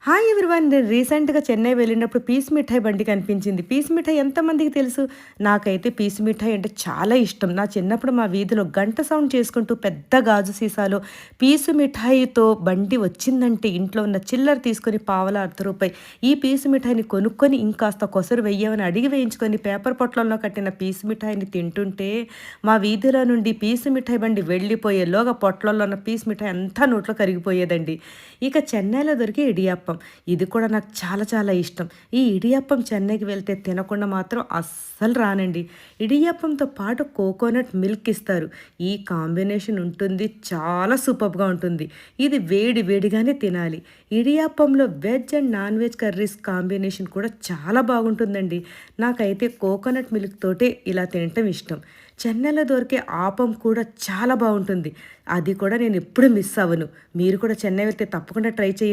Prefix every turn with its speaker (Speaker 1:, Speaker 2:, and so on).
Speaker 1: Hi everyone. నేను రీసెంట్‌గా చెన్నై వెళ్ళినప్పుడు పీస్ మిఠాయి బండి కనిపించింది. పీస్ మిఠాయి ఎంతమందికి తెలుసు? నాకైతే పీస్ మిఠాయి అంటే చాలా ఇష్టం. నా చిన్నప్పుడు మా వీధిలో గంట సౌండ్ చేసుకుంటూ పెద్ద గాజు సీసాలో పీసు మిఠాయితో బండి వచ్చిందంటే ఇంట్లో ఉన్న చిల్లర తీసుకొని పావలా రూ. 1. ఈ పీసు మిఠాయిని కొనుక్కొని ఇంకాస్త కొసరు వెయ్యమని అడిగి వేయించుకొని పేపర్ పొట్లంలో కట్టిన పీసు మిఠాయిని తింటుంటే మా వీధిలో నుండి పీసు మిఠాయి బండి వెళ్ళిపోయేలోగా పొట్లంలో ఉన్న పీసు మిఠాయి అంతా నోట్లో కరిగిపోయేదండి. ఇక చెన్నైలో దొరికే ఇడియప్పం. ఇది కూడా నాకు చాలా చాలా ఇష్టం. ఈ ఇడియప్పం చెన్నైకి వెళ్తే తినకుండా మాత్రం అస్సలు రానండి. ఇడియప్పంతో పాటు కోకోనట్ మిల్క్ ఇస్తారు. ఈ కాంబినేషన్ ఉంటుంది. చాలా సూపర్బ్‌గా ఉంటుంది. ఇది వేడి వేడిగానే తినాలి. ఇడియప్పంలో veg and non veg curries combination కూడా చాలా బాగుంటుందండి. నాకైతే కోకోనట్ మిల్క్ తోటే ఇలా తినటం ఇష్టం. చెన్నైలో దొరికే ఆపం కూడా చాలా బావుంటుంది. అది కూడా నేనెప్పుడు మిస్ అవ్వను. మీరు కూడా చెన్నై వెళ్తే తప్పకుండా ట్రై చేయండి.